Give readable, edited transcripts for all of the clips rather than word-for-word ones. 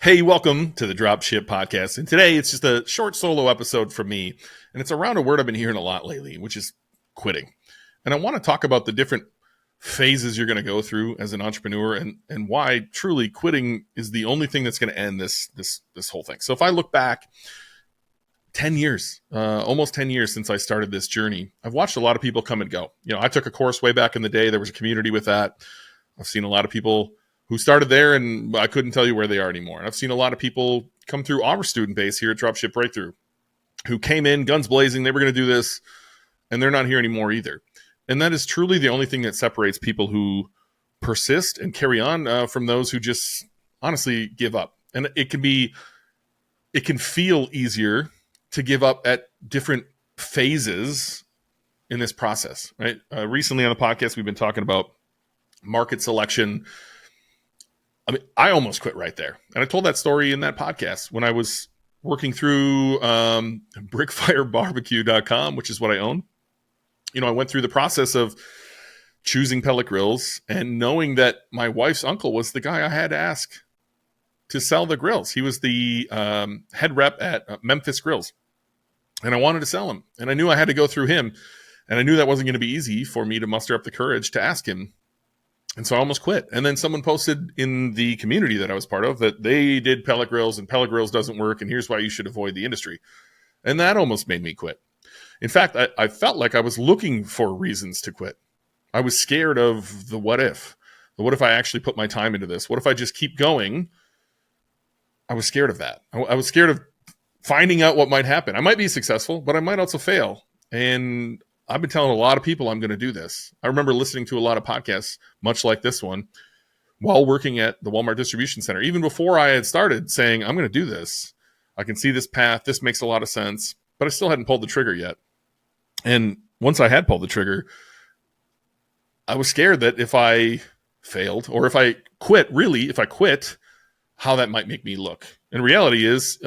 Hey, welcome to the Dropship Podcast. And today it's just a short solo episode from me. And it's around a word I've been hearing a lot lately, which is quitting. And I want to talk about the different phases you're going to go through as an entrepreneur and why truly quitting is the only thing that's going to end this whole thing. So if I look back 10 years, almost 10 years since I started this journey, I've watched a lot of people come and go. You know, I took a course way back in the day. There was a community with that. I've seen a lot of people who started there, and I couldn't tell you where they are anymore. And I've seen a lot of people come through our student base here at Dropship Breakthru who came in guns blazing. They were going to do this, and they're not here anymore either. And that is truly the only thing that separates people who persist and carry on from those who just honestly give up. And it can feel easier to give up at different phases in this process, right? Recently on the podcast, we've been talking about market selection. I mean, I almost quit right there. And I told that story in that podcast when I was working through brickfirebarbecue.com, which is what I own. You know, I went through the process of choosing pellet grills and knowing that my wife's uncle was the guy I had to ask to sell the grills. He was the head rep at Memphis Grills. And I wanted to sell him. And I knew I had to go through him. And I knew that wasn't going to be easy for me to muster up the courage to ask him. And so I almost quit. And then someone posted in the community that I was part of that they did pellet grills and pellet grills doesn't work. And here's why you should avoid the industry. And that almost made me quit. In fact, I felt like I was looking for reasons to quit. I was scared of the what if. The what if I actually put my time into this? What if I just keep going? I was scared of that. I was scared of finding out what might happen. I might be successful, but I might also fail. And I've been telling a lot of people I'm going to do this. I remember listening to a lot of podcasts, much like this one, while working at the Walmart distribution center. Even before I had started saying, I'm going to do this. I can see this path. This makes a lot of sense. But I still hadn't pulled the trigger yet. And once I had pulled the trigger, I was scared that if I failed or if I quit, how that might make me look. And reality is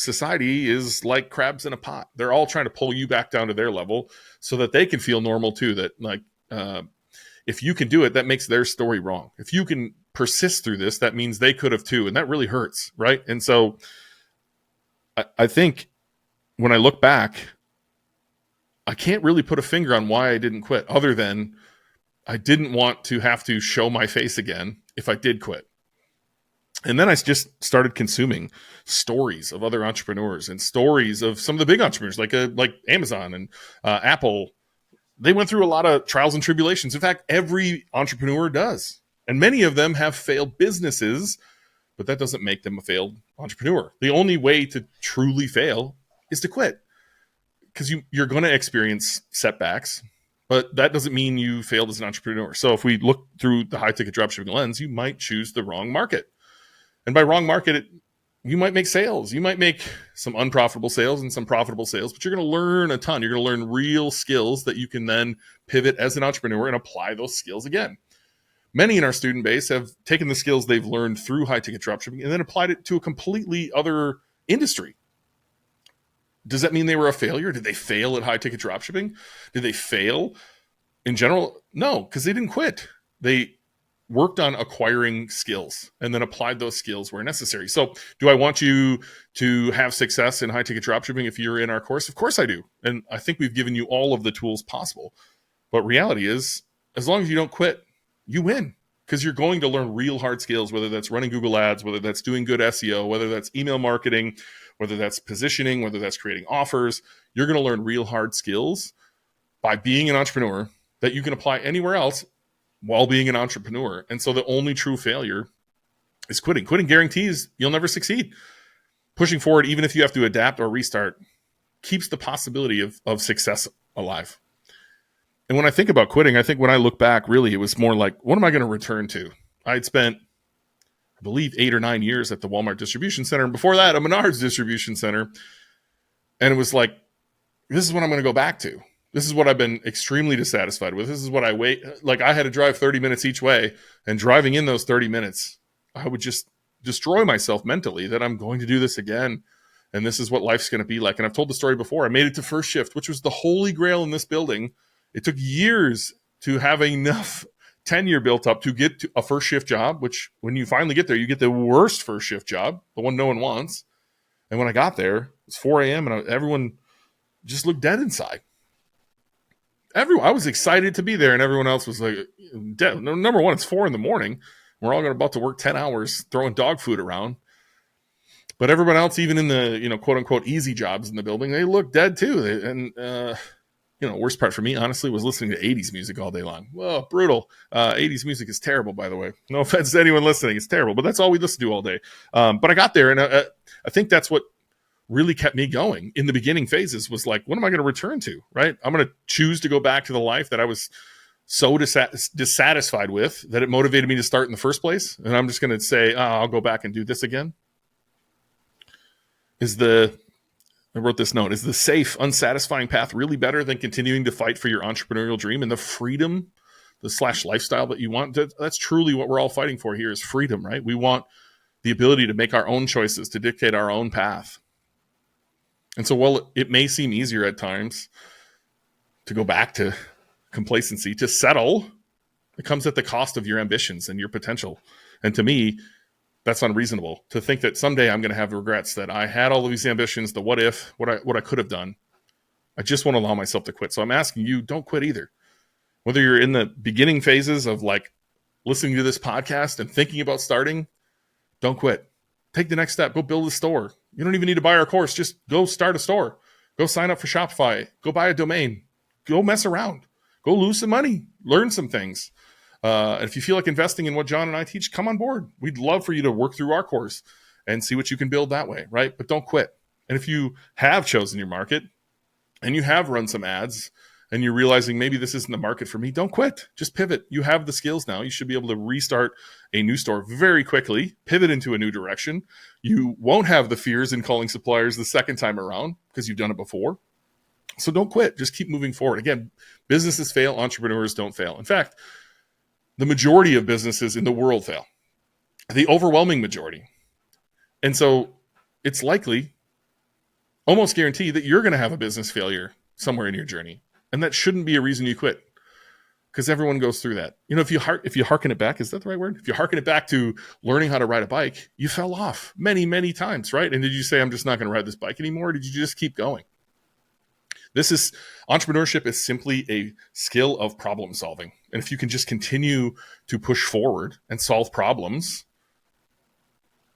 society is like crabs in a pot. They're all trying to pull you back down to their level so that they can feel normal too. That like if you can do it, that makes their story wrong. If you can persist through this, that means they could have too. And that really hurts, right? And so I think when I look back, I can't really put a finger on why I didn't quit other than I didn't want to have to show my face again if I did quit. And then I just started consuming stories of other entrepreneurs and stories of some of the big entrepreneurs like Amazon and Apple. They went through a lot of trials and tribulations. In fact, every entrepreneur does. And many of them have failed businesses, but that doesn't make them a failed entrepreneur. The only way to truly fail is to quit because you're going to experience setbacks, but that doesn't mean you failed as an entrepreneur. So if we look through the high-ticket dropshipping lens, you might choose the wrong market. And by wrong market, you might make sales. You might make some unprofitable sales and some profitable sales, but you're going to learn a ton. You're going to learn real skills that you can then pivot as an entrepreneur and apply those skills again. Many in our student base have taken the skills they've learned through high-ticket dropshipping and then applied it to a completely other industry. Does that mean they were a failure? Did they fail at high-ticket dropshipping? Did they fail in general? No, because they didn't quit. They worked on acquiring skills and then applied those skills where necessary. So do I want you to have success in high-ticket dropshipping if you're in our course? Of course I do. And I think we've given you all of the tools possible. But reality is, as long as you don't quit, you win because you're going to learn real hard skills, whether that's running Google Ads, whether that's doing good SEO, whether that's email marketing, whether that's positioning, whether that's creating offers. You're going to learn real hard skills by being an entrepreneur that you can apply anywhere else while being an entrepreneur. And so the only true failure is quitting. Quitting guarantees you'll never succeed. Pushing forward, even if you have to adapt or restart, keeps the possibility of success alive. And when I think about quitting, I think when I look back, really, it was more like, what am I going to return to? I had spent, I believe, 8 or 9 years at the Walmart distribution center. And before that, a Menards distribution center. And it was like, this is what I'm going to go back to. This is what I've been extremely dissatisfied with. This is what I I had to drive 30 minutes each way, and driving in those 30 minutes, I would just destroy myself mentally that I'm going to do this again. And this is what life's going to be like. And I've told the story before. I made it to first shift, which was the holy grail in this building. It took years to have enough tenure built up to get to a first shift job, which when you finally get there, you get the worst first shift job, the one no one wants. And when I got there, it was 4 a.m. and everyone just looked dead inside. I was excited to be there, and everyone else was like dead. Number one, it's 4 a.m. We're all about to work 10 hours throwing dog food around. But everyone else, even in the, quote unquote, easy jobs in the building, they looked dead too. Worst part for me, honestly, was listening to 80s music all day long. Well, brutal. 80s music is terrible, by the way. No offense to anyone listening. It's terrible, but that's all we listen to all day. But I got there, and I think that's what really kept me going in the beginning phases was like, what am I going to return to, right? I'm going to choose to go back to the life that I was so dissatisfied with that it motivated me to start in the first place. And I'm just going to say, I'll go back and do this again. I wrote this note, is the safe, unsatisfying path really better than continuing to fight for your entrepreneurial dream and the freedom, the / lifestyle that you want? That's truly what we're all fighting for here is freedom, right? We want the ability to make our own choices, to dictate our own path. And so while it may seem easier at times to go back to complacency, to settle, it comes at the cost of your ambitions and your potential. And to me, that's unreasonable to think that someday I'm going to have regrets that I had all of these ambitions, the what if, what I could have done. I just won't allow myself to quit. So I'm asking you, don't quit either. Whether you're in the beginning phases of like listening to this podcast and thinking about starting, don't quit. Take the next step. Go build a store. You don't even need to buy our course. Just go start a store. Go sign up for Shopify. Go buy a domain. Go mess around. Go lose some money. Learn some things. If you feel like investing in what John and I teach, come on board. We'd love for you to work through our course and see what you can build that way, right? But don't quit. And if you have chosen your market and you have run some ads and you're realizing maybe this isn't the market for me, don't quit. Just pivot. You have the skills now. You should be able to restart a new store very quickly, pivot into a new direction. You won't have the fears in calling suppliers the second time around because you've done it before. So don't quit. Just keep moving forward. Again, businesses fail. Entrepreneurs don't fail. In fact, the majority of businesses in the world fail. The overwhelming majority. And so it's likely, almost guaranteed, that you're going to have a business failure somewhere in your journey. And that shouldn't be a reason you quit, because everyone goes through that. If you hearken it back, is that the right word? If you hearken it back to learning how to ride a bike, you fell off many, many times, right? And did you say, I'm just not going to ride this bike anymore? Or did you just keep going? Entrepreneurship is simply a skill of problem solving. And if you can just continue to push forward and solve problems,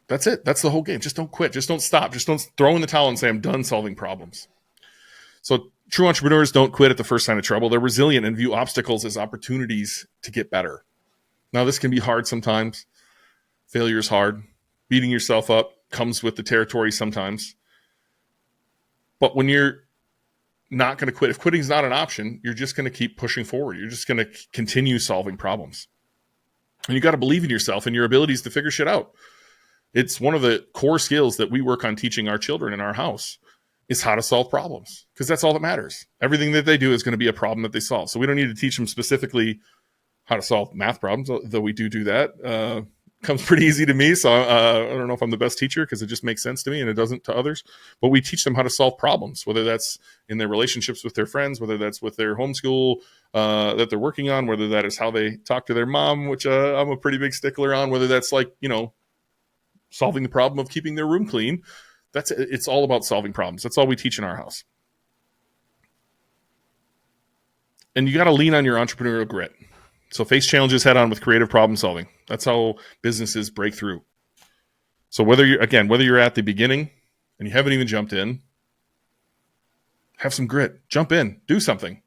that's it. That's the whole game. Just don't quit. Just don't stop. Just don't throw in the towel and say, I'm done solving problems. So true entrepreneurs don't quit at the first sign of trouble. They're resilient and view obstacles as opportunities to get better. Now, this can be hard sometimes. Failure is hard. Beating yourself up comes with the territory sometimes. But when you're not going to quit, if quitting is not an option, you're just going to keep pushing forward. You're just going to continue solving problems. And you got to believe in yourself and your abilities to figure shit out. It's one of the core skills that we work on teaching our children in our house is how to solve problems, because that's all that matters. Everything that they do is going to be a problem that they solve. So we don't need to teach them specifically how to solve math problems, though we do that. Comes pretty easy to me. So I don't know if I'm the best teacher because it just makes sense to me and it doesn't to others. But we teach them how to solve problems, whether that's in their relationships with their friends, whether that's with their homeschool that they're working on, whether that is how they talk to their mom, which I'm a pretty big stickler on, whether that's like, solving the problem of keeping their room clean. It's all about solving problems. That's all we teach in our house. And you got to lean on your entrepreneurial grit. So face challenges head on with creative problem solving. That's how businesses break through. So whether you're at the beginning and you haven't even jumped in, have some grit, jump in, do something.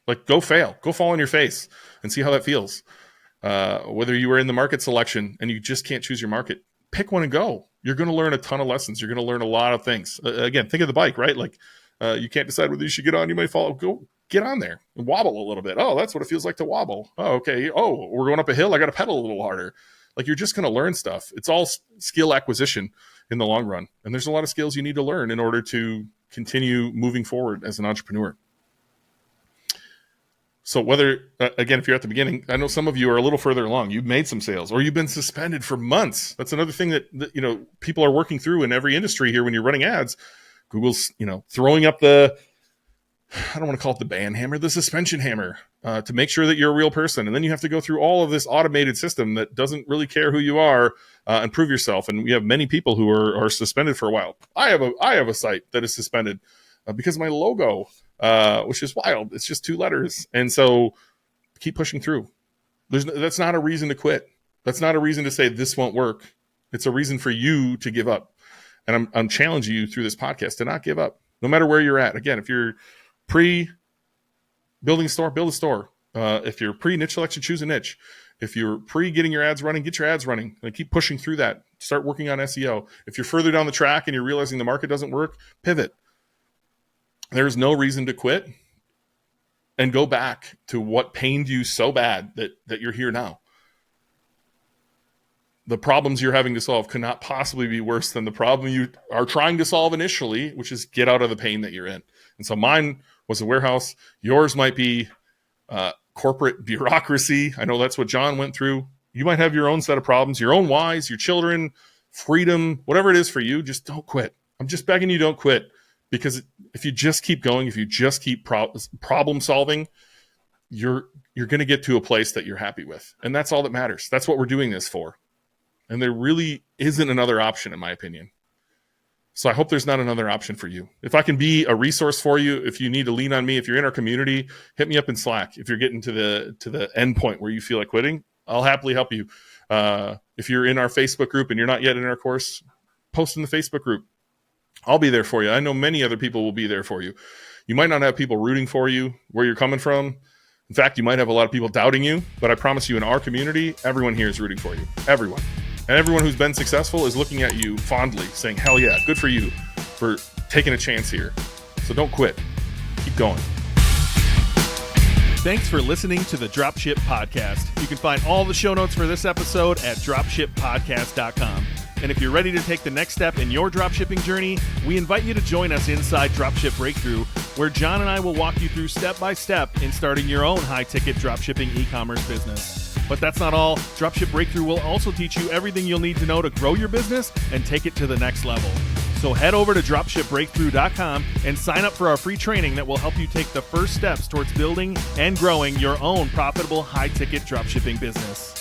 Like go fail, go fall on your face and see how that feels. Whether you are in the market selection and you just can't choose your market, pick one and go. You're going to learn a ton of lessons. You're going to learn a lot of things. Again, think of the bike, right? Like you can't decide whether you should get on. You might fall. Go get on there and wobble a little bit. Oh, that's what it feels like to wobble. Oh, okay. Oh, we're going up a hill. I got to pedal a little harder. Like you're just going to learn stuff. It's all skill acquisition in the long run. And there's a lot of skills you need to learn in order to continue moving forward as an entrepreneur. So whether, again, if you're at the beginning, I know some of you are a little further along. You've made some sales or you've been suspended for months. That's another thing that people are working through in every industry here when you're running ads. Google's, throwing up the I don't want to call it the band hammer, the suspension hammer, to make sure that you're a real person. And then you have to go through all of this automated system that doesn't really care who you are, and prove yourself. And we have many people who are suspended for a while. I have a site that is suspended because of my logo, which is wild. It's just 2 letters. And so keep pushing through. That's not a reason to quit. That's not a reason to say this won't work. It's a reason for you to give up. And I'm challenging you through this podcast to not give up, no matter where you're at. Again, if you're pre-building a store, build a store. If you're pre-niche selection, choose a niche. If you're pre-getting your ads running, get your ads running. And keep pushing through that. Start working on SEO. If you're further down the track and you're realizing the market doesn't work, pivot. There's no reason to quit and go back to what pained you so bad that you're here now. The problems you're having to solve cannot possibly be worse than the problem you are trying to solve initially, which is get out of the pain that you're in. And so mine was a warehouse. Yours might be corporate bureaucracy. I know that's what John went through. You might have your own set of problems, your own whys, your children, freedom, whatever it is for you. Just don't quit. I'm just begging you, don't quit. Because if you just keep going, if you just keep problem solving, you're going to get to a place that you're happy with. And that's all that matters. That's what we're doing this for. And there really isn't another option, in my opinion. So I hope there's not another option for you. If I can be a resource for you, if you need to lean on me, if you're in our community, hit me up in Slack. If you're getting to the end point where you feel like quitting, I'll happily help you. If you're in our Facebook group and you're not yet in our course, post in the Facebook group. I'll be there for you. I know many other people will be there for you. You might not have people rooting for you where you're coming from. In fact, you might have a lot of people doubting you, but I promise you in our community, everyone here is rooting for you. Everyone. And everyone who's been successful is looking at you fondly, saying, hell yeah, good for you for taking a chance here. So don't quit. Keep going. Thanks for listening to the Dropship Podcast. You can find all the show notes for this episode at dropshippodcast.com. And if you're ready to take the next step in your dropshipping journey, we invite you to join us inside Dropship Breakthru, where John and I will walk you through step by step in starting your own high-ticket dropshipping e-commerce business. But that's not all. Dropship Breakthru will also teach you everything you'll need to know to grow your business and take it to the next level. So head over to dropshipbreakthru.com and sign up for our free training that will help you take the first steps towards building and growing your own profitable high-ticket dropshipping business.